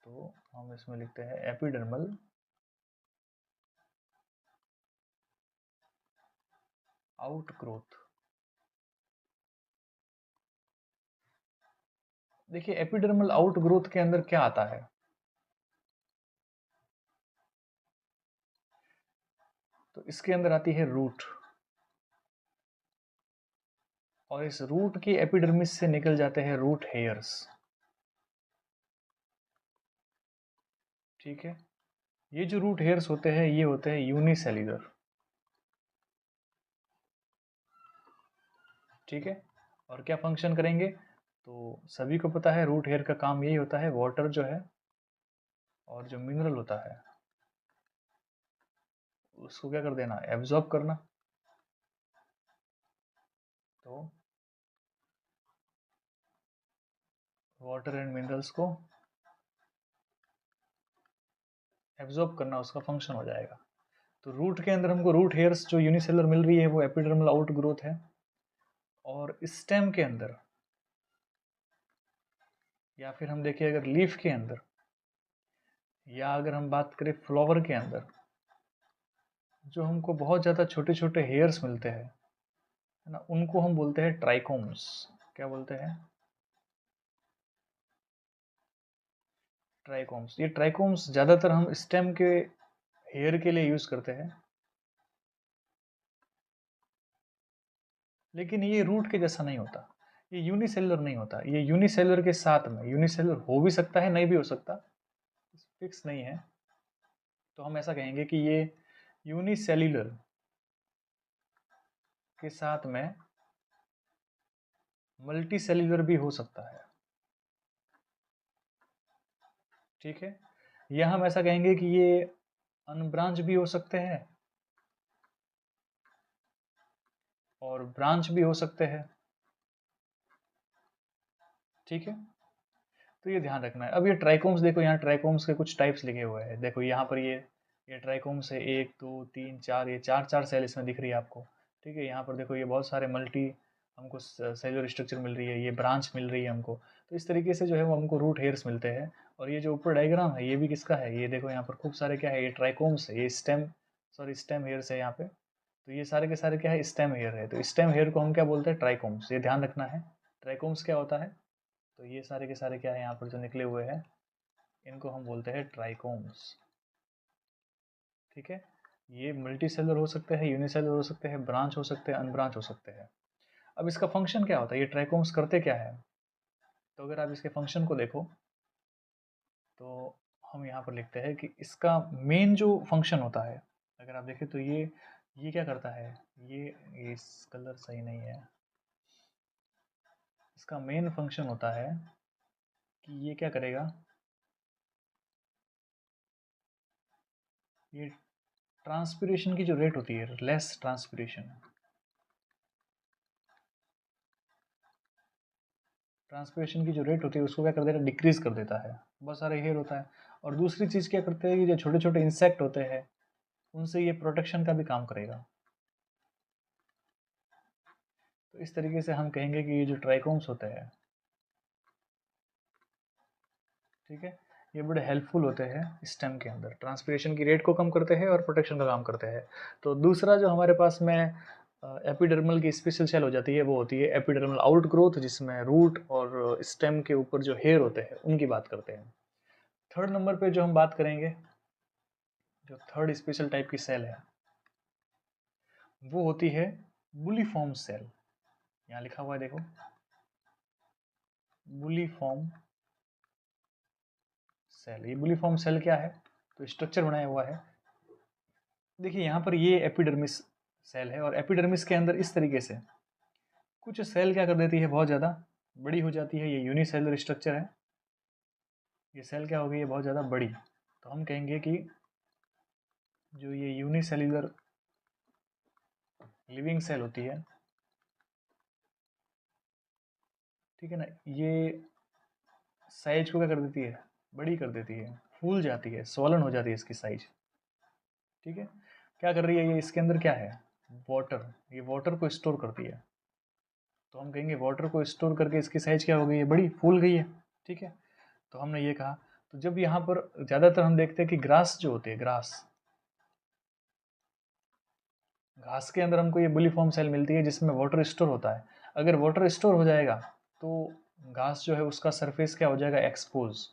तो हम इसमें लिखते हैं एपिडर्मल आउटग्रोथ। देखिए एपिडर्मल आउटग्रोथ के अंदर क्या आता है, तो इसके अंदर आती है रूट, और इस रूट की एपिडर्मिस से निकल जाते हैं रूट हेयर्स। ठीक है। ये जो रूट हेयर्स होते हैं ये होते हैं यूनिसेल्युलर। ठीक है। और क्या फंक्शन करेंगे, तो सभी को पता है रूट हेयर का काम यही होता है, वाटर जो है और जो मिनरल होता है उसको क्या कर देना, एब्जॉर्ब करना। तो वाटर एंड मिनरल्स को एब्जॉर्ब करना उसका फंक्शन हो जाएगा। तो रूट के अंदर हमको रूट हेयर्स जो यूनिसेलुलर मिल रही है वो एपिडर्मल आउट ग्रोथ है। और स्टेम के अंदर, या फिर हम देखिए अगर लीफ के अंदर, या अगर हम बात करें फ्लावर के अंदर, जो हमको बहुत ज़्यादा छोटे छोटे हेयर्स मिलते हैं, है ना, उनको हम बोलते हैं ट्राइकोम्स। क्या बोलते हैं, ट्राइकोम्स। ये ट्राइकोम्स ज़्यादातर हम स्टेम के हेयर के लिए यूज़ करते हैं, लेकिन ये रूट के जैसा नहीं होता, ये यूनिसेलुलर नहीं होता। ये यूनिसेलुलर के साथ में, यूनिसेलुलर हो भी सकता है नहीं भी हो सकता, फिक्स नहीं है। तो हम ऐसा कहेंगे कि ये यूनिसेल्युलर के साथ में मल्टी सेल्युलर भी हो सकता है। ठीक है। या हम ऐसा कहेंगे कि ये अनब्रांच भी हो सकते हैं और ब्रांच भी हो सकते हैं। ठीक है। तो ये ध्यान रखना है। अब ये ट्राइकोम्स देखो, यहाँ ट्राइकोम्स के कुछ टाइप्स लिखे हुए हैं, देखो यहाँ पर ये ट्राइकोम्स है, 1 2 3 4, ये चार चार सेल इसमें दिख रही है आपको। ठीक है। यहाँ पर देखो ये बहुत सारे मल्टी हमको सेलुलर स्ट्रक्चर मिल रही है, ये ब्रांच मिल रही है हमको। तो इस तरीके से जो है वो हमको रूट हेयर्स मिलते हैं। और ये जो ऊपर डायग्राम है ये भी किसका है, ये देखो यहाँ पर खूब सारे क्या है, ये ट्राइकोम्स है, ये स्टेम, सॉरी स्टेम हेयर्स है यहाँ पे। तो ये सारे के सारे क्या है, स्टेम हेयर है। तो स्टेम हेयर को हम क्या बोलते हैं, ट्राइकोम्स। ये ध्यान रखना है, ट्राइकोम्स क्या होता है, तो ये सारे के सारे क्या है यहाँ पर जो निकले हुए हैं, इनको हम बोलते हैं ट्राइकोम्स। ठीक है, ये मल्टी सेलर हो सकते हैं, यूनिसेलर हो सकते हैं, ब्रांच हो सकते हैं, अनब्रांच हो सकते हैं। अब इसका फंक्शन क्या होता है, ये ट्राइकोम्स करते क्या है? तो अगर आप इसके फंक्शन को देखो तो हम यहाँ पर लिखते हैं कि इसका मेन जो फंक्शन होता है, अगर आप देखें तो ये क्या करता है, ये इस कलर सही नहीं है, इसका मेन फंक्शन होता है कि ये क्या करेगा, ये ट्रांसपिरेशन की जो रेट होती है, लेस ट्रांसपिरेशन की जो रेट होती है उसको क्या कर देता है, डिक्रीज कर देता है। बहुत सारे हेयर होता है। और दूसरी चीज़ क्या करते हैं कि जो छोटे छोटे इंसेक्ट होते हैं उनसे ये प्रोटेक्शन का भी काम करेगा। तो इस तरीके से हम कहेंगे कि ये जो ट्राइकोम्स होते हैं, ठीक है, ये बड़े हेल्पफुल होते हैं स्टेम के अंदर, ट्रांसपिरेशन की रेट को कम करते हैं और प्रोटेक्शन का काम करते हैं। तो दूसरा जो हमारे पास में एपिडर्मल की स्पेशल सेल हो जाती है वो होती है एपिडर्मल आउटग्रोथ, जिसमें रूट और स्टेम के ऊपर जो हेयर होते हैं उनकी बात करते हैं। थर्ड नंबर पे जो हम बात करेंगे, जो थर्ड स्पेशल टाइप की सेल है वो होती है बुलीफॉर्म सेल। यहाँ लिखा हुआ है देखो, बुलीफॉर्म सेल। ये बुलीफॉर्म सेल क्या है, तो स्ट्रक्चर बनाया हुआ है। देखिए यहाँ पर ये एपिडर्मिस सेल है और एपिडर्मिस के अंदर इस तरीके से कुछ सेल क्या कर देती है, बहुत ज़्यादा बड़ी हो जाती है। ये यूनिसेलुलर स्ट्रक्चर है, ये सेल क्या हो गई है, बहुत ज़्यादा बड़ी। तो हम कहेंगे कि जो ये यूनिसेलुलर लिविंग सेल होती है, ठीक है ना, ये साइज को क्या कर देती है, बड़ी कर देती है, फूल जाती है, स्वॉलन हो जाती है इसकी साइज। ठीक है, क्या कर रही है ये, इसके अंदर क्या है, वाटर, ये वाटर को स्टोर करती है। तो हम कहेंगे वाटर को स्टोर करके इसकी साइज क्या हो गई है, बड़ी, फूल गई है। ठीक है, तो हमने ये कहा। तो जब यहाँ पर ज़्यादातर हम देखते हैं कि ग्रास जो होती है, घास के अंदर हमको ये बुलीफॉर्म सेल मिलती है जिसमें वाटर स्टोर होता है। अगर वाटर स्टोर हो जाएगा तो घास जो है उसका सरफेस क्या हो जाएगा, एक्सपोज।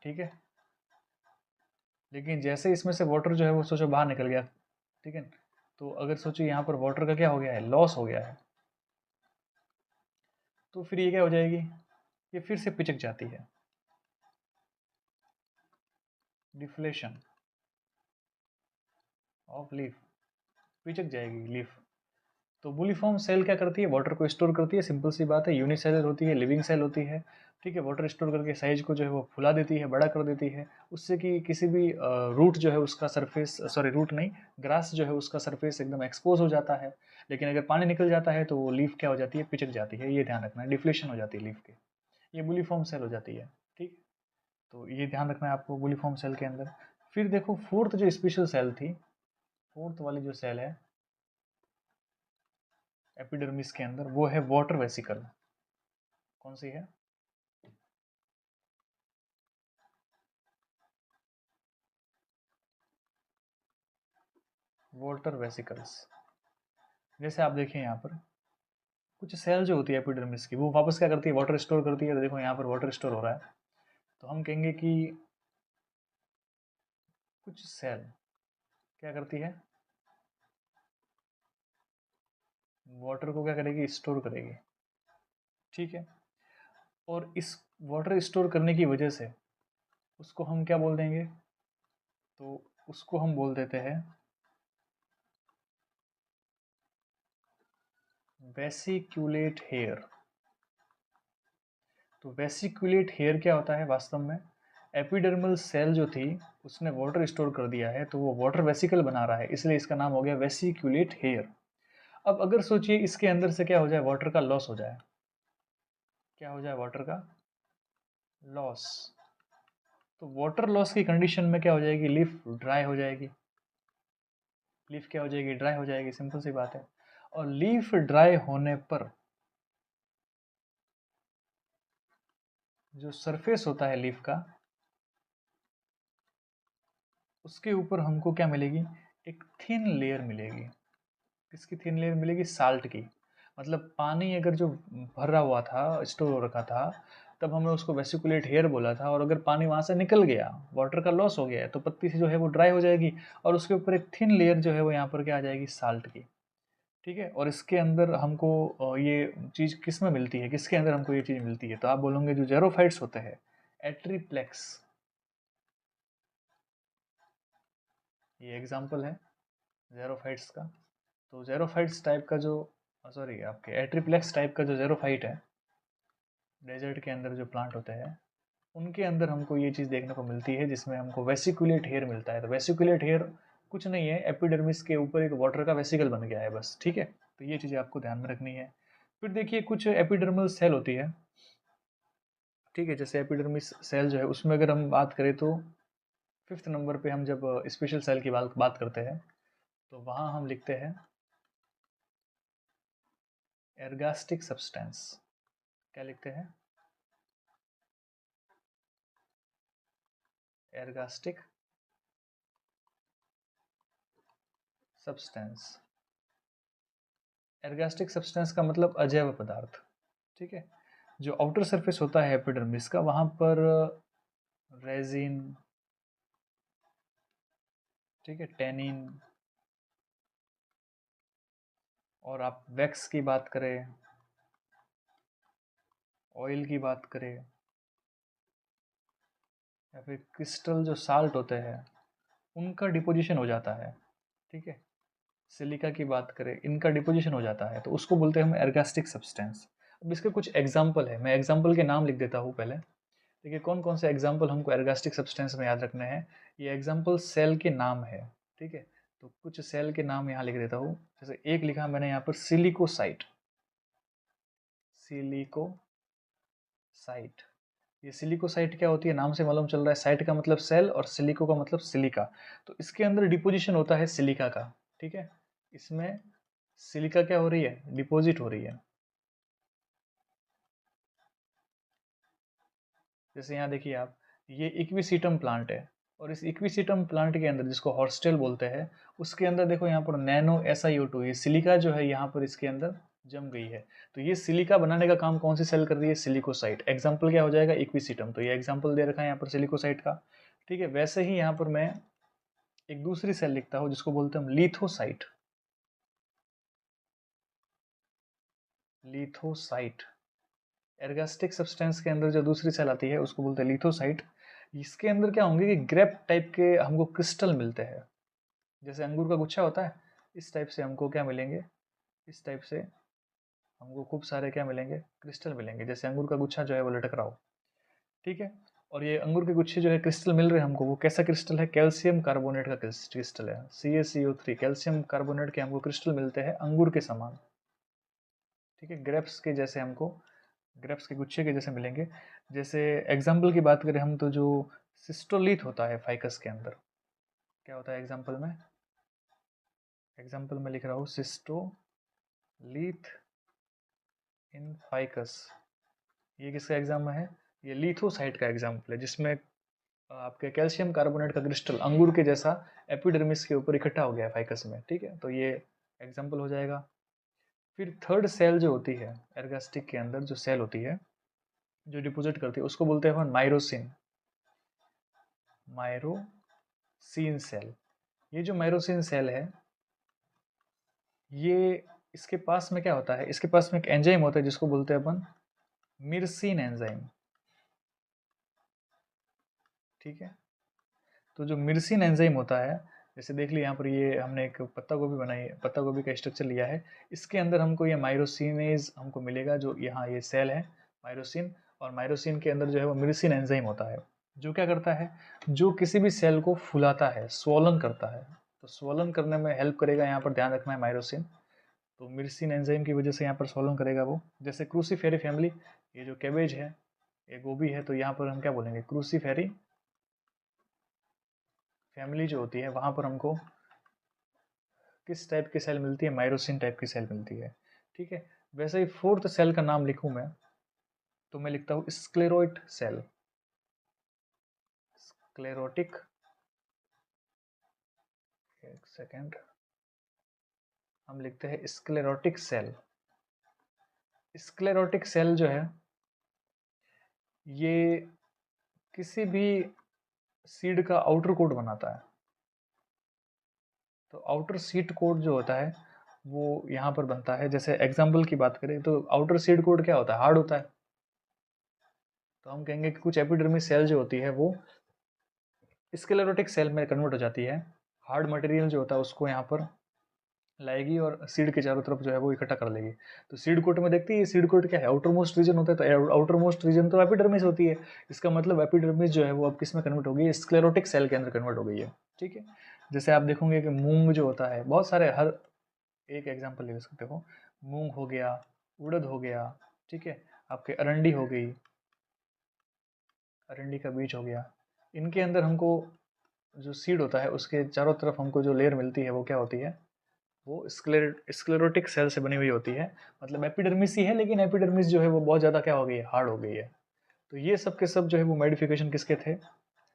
ठीक है, लेकिन जैसे इसमें से वाटर जो है वो सोचो बाहर निकल गया, ठीक है, तो अगर सोचो यहाँ पर वाटर का क्या हो गया है, लॉस हो गया है, तो फिर ये क्या हो जाएगी, ये फिर से पिचक जाती है, डिफ्लेशन ऑफ लीफ, पिचक जाएगी लीफ। तो बुलीफॉर्म सेल क्या करती है, वाटर को स्टोर करती है, सिंपल सी बात है, यूनिसेलर होती है, लिविंग सेल होती है। ठीक है, वाटर स्टोर करके साइज को जो है वो फुला देती है, बड़ा कर देती है, उससे कि किसी भी रूट जो है उसका सरफेस, सॉरी रूट नहीं, ग्रास जो है उसका सरफेस एकदम एक्सपोज हो जाता है। लेकिन अगर पानी निकल जाता है तो वो लीफ क्या हो जाती है, पिचक जाती है, ये ध्यान रखना है, डिफ्लेशन हो जाती है लीफ की, ये बुलीफॉर्म सेल हो जाती है। ठीक, तो ये ध्यान रखना है आपको बुलीफॉर्म सेल के अंदर। फिर देखो फोर्थ जो स्पेशल सेल थी, फोर्थ वाली जो सेल है एपिडर्मिस के अंदर, वो है वाटर वेसिकल। कौन सी है, वाटर वेसिकल्स। जैसे आप देखें यहाँ पर कुछ सेल जो होती है एपिडर्मिस की, वो वापस क्या करती है, वाटर स्टोर करती है। तो देखो यहाँ पर वाटर स्टोर हो रहा है, तो हम कहेंगे कि कुछ सेल क्या करती है, वाटर को क्या करेगी, स्टोर करेगी। ठीक है, और इस वाटर स्टोर करने की वजह से उसको हम क्या बोल देंगे, तो उसको हम बोल देते हैं वेसिक्यूलेट हेयर। तो वेसिक्यूलेट हेयर क्या होता है वास्तव में, एपिडर्मल सेल जो थी उसने वाटर स्टोर कर दिया है, तो वो वाटर वेसिकल बना रहा है, इसलिए इसका नाम हो गया वेसिक्यूलेट हेयर। अब अगर सोचिए इसके अंदर से क्या हो जाए, वाटर का लॉस हो जाए, क्या हो जाए, वाटर का लॉस। तो वाटर लॉस की कंडीशन में क्या हो जाएगी, लीफ ड्राई हो जाएगी, लीफ क्या हो जाएगी, ड्राई हो जाएगी, सिंपल सी बात है। और लीफ ड्राई होने पर जो सरफेस होता है लीफ का, उसके ऊपर हमको क्या मिलेगी, एक थिन लेयर मिलेगी। किसकी थिन लेयर मिलेगी, साल्ट की। मतलब पानी अगर जो भरा हुआ था, स्टोर हो रखा था, तब हमने उसको वेसिकुलेट हेयर बोला था, और अगर पानी वहाँ से निकल गया, वाटर का लॉस हो गया है, तो पत्ती से जो है वो ड्राई हो जाएगी, और उसके ऊपर एक थिन लेयर जो है वो यहाँ पर क्या आ जाएगी, साल्ट की। ठीक है, और इसके अंदर हमको ये चीज़ किस में मिलती है, किसके अंदर हमको ये चीज़ मिलती है, तो आप बोलोगे जो जेरोफाइट्स होते हैं, एट्रीप्लेक्स, ये एग्जाम्पल है जेरोफाइट्स का। तो जेरोफाइट्स टाइप का जो, सॉरी आपके एट्रीप्लेक्स टाइप का जो जेरोफाइट है, डेजर्ट के अंदर जो प्लांट होते हैं, उनके अंदर हमको ये चीज़ देखने को मिलती है, जिसमें हमको वेसिकुलेट हेयर मिलता है। तो वेसिकुलेट हेयर कुछ नहीं है, एपिडर्मिस के ऊपर एक वाटर का वेसिकल बन गया है बस। ठीक है, तो ये चीज़ें आपको ध्यान में रखनी है। फिर देखिए कुछ एपिडर्मल सेल होती है। ठीक है, जैसे एपिडर्मिस सेल जो है उसमें अगर हम बात करें तो फिफ्थ नंबर पे हम जब स्पेशल सेल की बात करते हैं, तो वहाँ हम लिखते हैं एर्गास्टिक सब्सटेंस। क्या लिखते हैं, एर्गास्टिक सब्सटेंस। एर्गास्टिक सब्सटेंस का मतलब अजैव पदार्थ। ठीक है, जो आउटर सरफेस होता है एपिडर्मिस का, वहाँ पर रेजिन, ठीक है, टेनिन, और आप वैक्स की बात करें, ऑयल की बात करें, या फिर क्रिस्टल जो साल्ट होते हैं उनका डिपोजिशन हो जाता है। ठीक है, सिलिका की बात करें, इनका डिपोजिशन हो जाता है, तो उसको बोलते हैं हम एर्गास्टिक सब्सटेंस। अब इसके कुछ एग्जाम्पल है, मैं एग्जाम्पल के नाम लिख देता हूँ पहले। देखिए कौन कौन से एग्जाम्पल हमको एर्गास्टिक सब्सटेंस में याद रखने हैं। ये एग्जाम्पल सेल के नाम है। ठीक है, तो कुछ सेल के नाम यहाँ लिख देता हूँ। जैसे एक लिखा मैंने यहाँ पर सिलिकोसाइट, सिलिकोसाइट। ये सिलिकोसाइट क्या होती है, नाम से मालूम चल रहा है, साइट का मतलब सेल और सिलिको का मतलब सिलिका। तो इसके अंदर डिपोजिशन होता है सिलिका का। ठीक है, इसमें सिलिका क्या हो रही है, डिपॉजिट हो रही है। जैसे यहाँ देखिए आप, ये इक्विसीटम प्लांट है, और इस इक्विसीटम प्लांट के अंदर, जिसको हॉर्स्टेल बोलते हैं, उसके अंदर देखो यहाँ पर नैनो SiO2, ये सिलिका जो है यहाँ पर इसके अंदर जम गई है। तो ये सिलिका बनाने का काम कौन सी सेल कर रही है, सिलिकोसाइट। एग्जाम्पल क्या हो जाएगा, इक्विसीटम। तो ये एग्जाम्पल दे रखा है यहाँ पर सिलिकोसाइट का। ठीक है, वैसे ही यहाँ पर मैं एक दूसरी सेल लिखता हूँ जिसको बोलते हैं हम लिथोसाइट। लिथोसाइट, एर्गास्टिक सब्सटेंस के अंदर जो दूसरी सेल आती है उसको बोलते हैं लिथोसाइट। इसके अंदर क्या होंगे कि ग्रेप टाइप के हमको क्रिस्टल मिलते हैं। जैसे अंगूर का गुच्छा होता है, इस टाइप से हमको क्या मिलेंगे, इस टाइप से हमको खूब सारे क्या मिलेंगे, क्रिस्टल मिलेंगे, जैसे अंगूर का गुच्छा जो है वो लटक रहा हो। ठीक है, और ये अंगूर के गुच्छे जो है क्रिस्टल मिल रहे हैं हमको, वो कैसा क्रिस्टल है, कैल्शियम कार्बोनेट का क्रिस्टल है, CaCO3, कैल्शियम कार्बोनेट के हमको क्रिस्टल मिलते हैं अंगूर के समान। ठीक है, ग्रेप्स के जैसे हमको, ग्रेप्स के गुच्छे के जैसे मिलेंगे। जैसे एग्जाम्पल की बात करें हम, तो जो सिस्टोलीथ होता है फाइकस के अंदर, क्या होता है एग्जाम्पल में, एग्जाम्पल में लिख रहा हूँ सिस्टोलीथ इन फाइकस। ये किसका एग्जाम में है, ये लिथोसाइट का एग्जाम्पल है, जिसमें आपके कैल्शियम कार्बोनेट का क्रिस्टल अंगूर के जैसा एपिडर्मिस के ऊपर इकट्ठा हो गया है फाइकस में। ठीक है, तो ये एग्जाम्पल हो जाएगा। फिर थर्ड सेल जो होती है एर्गास्टिक के अंदर, जो सेल होती है जो डिपोजिट करती है, उसको बोलते हैं माइरोसिन। माइरोसिन सेल, ये जो माइरोसिन सेल है, ये इसके पास में क्या होता है, इसके पास में एक एंजाइम होता है जिसको बोलते हैं अपन मिर्सिन एंजाइम। ठीक है, तो जो मिर्सिन एंजाइम होता है, जैसे देख लिया यहाँ पर, ये हमने एक पत्ता गोभी बनाई है, पत्ता गोभी का स्ट्रक्चर लिया है, इसके अंदर हमको ये माइरोसिनेज हमको मिलेगा, जो यहाँ ये सेल है माइरोसिन, और माइरोसिन के अंदर जो है वो मिर्सिन एंजाइम होता है, जो क्या करता है, जो किसी भी सेल को फुलाता है, स्वोलन करता है। तो स्वोलन करने में हेल्प करेगा, यहाँ पर ध्यान रखना है माइरोसिन। तो मिर्सिन एंजाइम की वजह से यहाँ पर स्वोलन करेगा वो। जैसे क्रूसीफेरी फैमिली, ये जो कैबेज है, ये गोभी है, तो यहाँ पर हम क्या बोलेंगे, क्रूसीफेरी फैमिली जो होती है, वहाँ पर हमको किस टाइप की सेल मिलती है, माइरोसिन टाइप की सेल मिलती है। ठीक है, वैसे ही फोर्थ सेल का नाम लिखूं मैं, तो मैं लिखता हूँ स्क्लेरोइड सेल, स्क्लेरोटिक, एक सेकेंड, हम लिखते हैं स्क्लेरोटिक सेल। स्क्लेरोटिक सेल जो है ये किसी भी सीड का आउटर कोट बनाता है। तो आउटर सीड कोट जो होता है वो यहाँ पर बनता है। जैसे एग्जाम्पल की बात करें तो आउटर सीड कोट क्या होता है, हार्ड होता है। तो हम कहेंगे कि कुछ एपिडर्मिस सेल जो होती है वो स्क्लेरोटिक सेल में कन्वर्ट हो जाती है। हार्ड मटेरियल जो होता है उसको यहाँ पर लाएगी और सीड के चारों तरफ जो है वो इकट्ठा कर लेगी। तो सीड कोट में देखती है, सीड कोट क्या है, आउटर मोस्ट रीजन होता है। तो आउटर मोस्ट रीजन तो एपिडर्मिस होती है। इसका मतलब एपिडर्मिस जो है वो अब किस में कन्वर्ट हो गई है, स्क्लेरोटिक सेल के अंदर कन्वर्ट हो गई है। ठीक है। जैसे आप देखोगे कि मूंग जो होता है, बहुत सारे, हर एक एग्जाम्पल ले सकते हो। मूंग हो गया, उड़द हो गया, ठीक है, आपके अरंडी हो गई, अरंडी का बीज हो गया। इनके अंदर हमको जो सीड होता है उसके चारों तरफ हमको जो लेयर मिलती है वो क्या होती है, वो स्क्लेरोटिक सेल से बनी हुई होती है। मतलब एपिडर्मिस ही है, लेकिन एपिडर्मिस जो है वो बहुत ज़्यादा क्या हो गई है, हार्ड हो गई है। तो ये सब के सब जो है वो मॉडिफिकेशन किसके थे,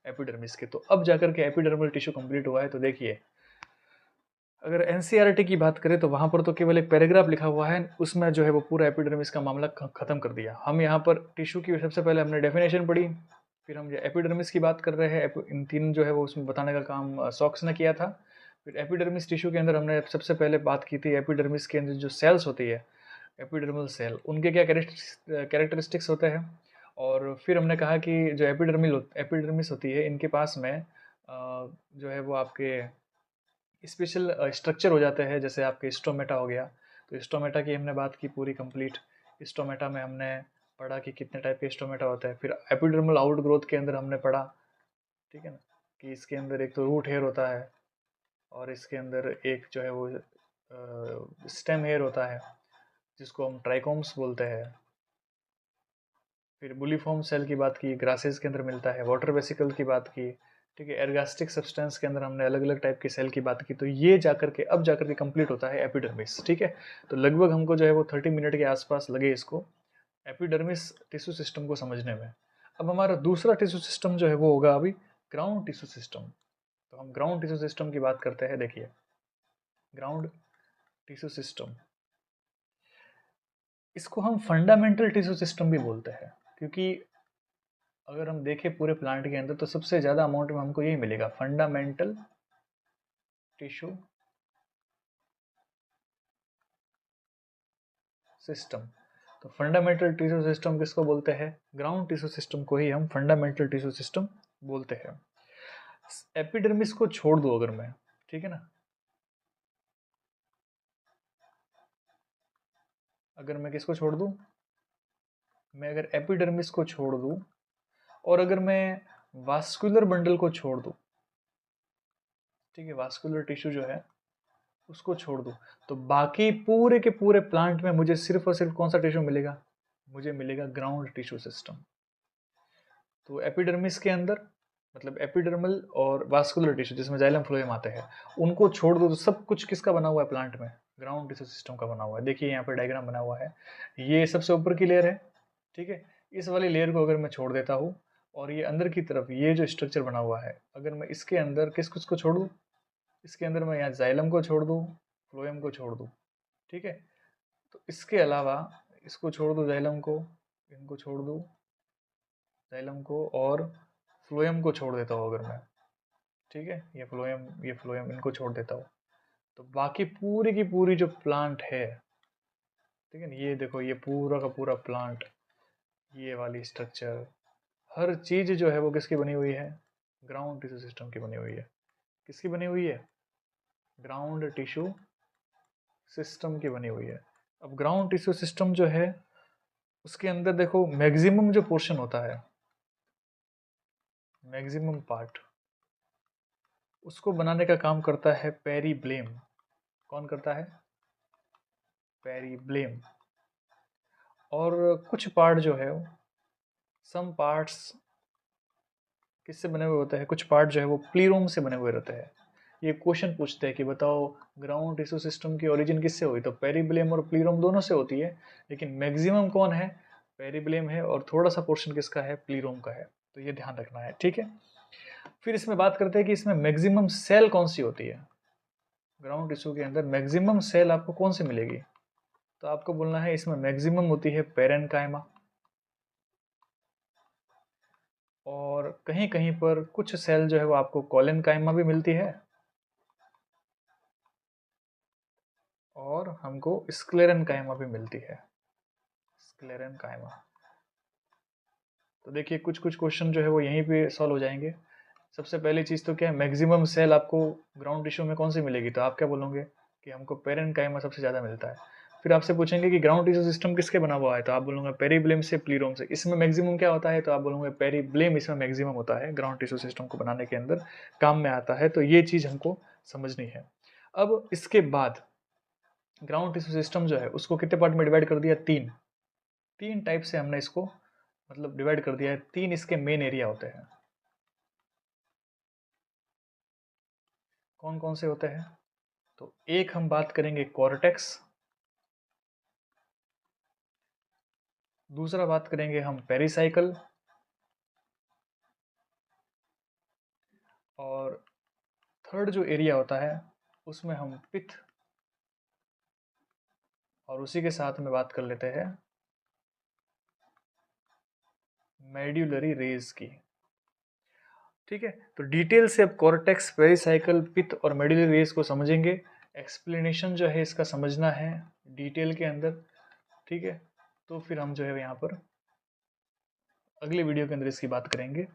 एपिडर्मिस के। तो अब जाकर के एपिडर्मल टिश्यू कंप्लीट हुआ है। तो देखिए, अगर एनसीईआरटी की बात करें तो वहाँ पर तो केवल एक पैराग्राफ लिखा हुआ है, उसमें जो है वो पूरा एपिडर्मिस का मामला खत्म कर दिया। हम यहाँ पर टिश्यू की सबसे पहले हमने डेफिनेशन पढ़ी, फिर हम एपिडर्मिस की बात कर रहे हैं। इन तीन जो है वो उसमें बताने का काम सॉक्स ने किया था। फिर एपिडर्मिस टिश्यू के अंदर हमने सबसे पहले बात की थी एपिडर्मिस के अंदर जो सेल्स होती है, एपिडर्मल सेल, उनके क्या कैरेक्टरिस्टिक्स होते हैं। और फिर हमने कहा कि जो एपिडर्मिस होती है इनके पास में जो है वो आपके स्पेशल स्ट्रक्चर हो जाते हैं। जैसे आपके स्टोमेटा हो गया, तो स्टोमेटा की हमने बात की पूरी कंप्लीट। स्टोमेटा में हमने पढ़ा कि कितने टाइप के स्टोमेटा होता है। फिर एपिडर्मल आउट ग्रोथ के अंदर हमने पढ़ा, ठीक है ना, कि इसके अंदर एक तो रूट हेयर होता है और इसके अंदर एक जो है वो स्टेम हेयर होता है जिसको हम ट्राइकोम्स बोलते हैं। फिर बुलीफॉर्म सेल की बात की, ग्रासेस के अंदर मिलता है। वाटर वेसिकल की बात की, ठीक है। एर्गास्टिक सब्सटेंस के अंदर हमने अलग अलग टाइप की सेल की बात की। तो ये जाकर के अब जाकर के कंप्लीट होता है एपिडर्मिस, ठीक है। तो लगभग हमको जो है वो 30 मिनट के आसपास लगे इसको एपिडर्मिस टिश्यू सिस्टम को समझने में। अब हमारा दूसरा टिश्यू सिस्टम जो है वो होगा अभी ग्राउंड टिश्यू सिस्टम। तो हम ग्राउंड टिश्यू सिस्टम की बात करते हैं। देखिए, ग्राउंड टिश्यू सिस्टम, इसको हम फंडामेंटल टिश्यू सिस्टम भी बोलते हैं, क्योंकि अगर हम देखें पूरे प्लांट के अंदर तो सबसे ज़्यादा अमाउंट में हमको यही मिलेगा, फंडामेंटल टिश्यू सिस्टम। तो फंडामेंटल टिश्यू सिस्टम किसको बोलते हैं, ग्राउंड टिश्यू सिस्टम को ही हम फंडामेंटल टिश्यू सिस्टम बोलते हैं। एपिडर्मिस को छोड़ दो अगर मैं, ठीक है ना, अगर मैं किसको छोड़ दूं, मैं अगर एपिडर्मिस को छोड़ दूं और अगर मैं वास्कुलर बंडल को छोड़ दूं, ठीक है, वास्कुलर टिश्यू जो है उसको छोड़ दूं, तो बाकी पूरे के पूरे प्लांट में मुझे सिर्फ और सिर्फ कौन सा टिश्यू मिलेगा, मुझे मिलेगा ग्राउंड टिश्यू सिस्टम। तो एपिडर्मिस के अंदर, मतलब एपिडर्मल और वास्कुलर टिश्यू जिसमें जाइलम फ्लोएम आते हैं, उनको छोड़ दो तो सब कुछ किसका बना हुआ है प्लांट में, ग्राउंड टिश्यू सिस्टम का बना हुआ है। देखिए यहाँ पर डायग्राम बना हुआ है, ये सबसे ऊपर की लेयर है, ठीक है। इस वाली लेयर को अगर मैं छोड़ देता हूँ और ये अंदर की तरफ ये जो स्ट्रक्चर बना हुआ है, अगर मैं इसके अंदर किस कुछ को छोड़ दूँ, इसके अंदर मैं यहाँ जाइलम को छोड़ दूँ, फ्लोएम को छोड़ दूँ, ठीक है। तो इसके अलावा इसको छोड़ दूँ, जाइलम को, इनको छोड़ दूँ, जाइलम को और फ्लोएम को छोड़ देता हूँ अगर मैं, ठीक है, ये फ्लोएम इनको छोड़ देता हूँ, तो बाकी पूरी की पूरी जो प्लांट है, ठीक है ना, ये देखो ये पूरा का पूरा प्लांट, ये वाली स्ट्रक्चर, हर चीज जो है वो किसकी बनी हुई है, ग्राउंड टिश्यू सिस्टम की बनी हुई है। किसकी बनी हुई है, ग्राउंड टिश्यू सिस्टम की बनी हुई है। अब ग्राउंड टिश्यू सिस्टम जो है उसके अंदर देखो मैक्सिमम जो पोर्शन होता है, मैक्सिमम पार्ट, उसको बनाने का काम करता है पेरीब्लेम। कौन करता है, पेरीब्लेम। और कुछ पार्ट जो है, सम पार्ट्स किससे बने हुए होते हैं, कुछ पार्ट जो है वो प्लीरोम से बने हुए रहते हैं। ये क्वेश्चन पूछते हैं कि बताओ ग्राउंड टिश्यू सिस्टम की ओरिजिन किससे हुई, तो पेरीब्लेम और प्लीरोम दोनों से होती है, लेकिन मैक्सिमम कौन है, पेरीब्लेम है, और थोड़ा सा पोर्शन किसका है, प्लीरोम का है। तो ये ध्यान रखना है, ठीक है। फिर इसमें बात करते हैं कि इसमें मैक्सिमम सेल कौन सी होती है, ग्राउंड टिश्यू के अंदर मैक्सिमम सेल आपको कौन सी मिलेगी, तो आपको बोलना है इसमें मैक्सिमम होती है पेरेन्काइमा, और कहीं कहीं पर कुछ सेल जो है वो आपको कोलेनकाइमा भी मिलती है, और हमको स्क्लेरेनकाइमा भी मिलती है, स्क्लेरेनकाइमा। तो देखिए कुछ कुछ क्वेश्चन जो है वो यहीं पे सॉल्व हो जाएंगे। सबसे पहली चीज़ तो क्या है, मैक्सिमम सेल आपको ग्राउंड टिश्यू में कौन सी मिलेगी, तो आप क्या बोलोगे कि हमको पेरेन्काइमा सबसे ज़्यादा मिलता है। फिर आपसे पूछेंगे कि ग्राउंड टिश्यू सिस्टम किसके बना हुआ है, तो आप बोलोगे पेरीब्लेम से प्लीरोम से। इसमें मैक्सिमम क्या होता है, तो आप बोलोगे पेरीब्लेम इसमें मैक्सिमम होता है, ग्राउंड टिश्यू सिस्टम को बनाने के अंदर काम में आता है। तो ये चीज़ हमको समझनी है। अब इसके बाद ग्राउंड टिश्यू सिस्टम जो है उसको कितने पार्ट में डिवाइड कर दिया, तीन। तीन टाइप से हमने इसको मतलब डिवाइड कर दिया है। तीन इसके मेन एरिया होते हैं। कौन कौन से होते हैं, तो एक हम बात करेंगे कॉर्टेक्स, दूसरा बात करेंगे हम पेरिसाइकल, और थर्ड जो एरिया होता है उसमें हम पिथ, और उसी के साथ में बात कर लेते हैं मेड्यूलरी रेज की। ठीक है, तो डिटेल से अब कॉर्टेक्स, पेरिसाइकल, पिथ और मेड्यूलरी रेज को समझेंगे। एक्सप्लेनेशन जो है इसका समझना है डिटेल के अंदर। ठीक है, तो फिर हम जो है यहाँ पर अगले वीडियो के अंदर इसकी बात करेंगे।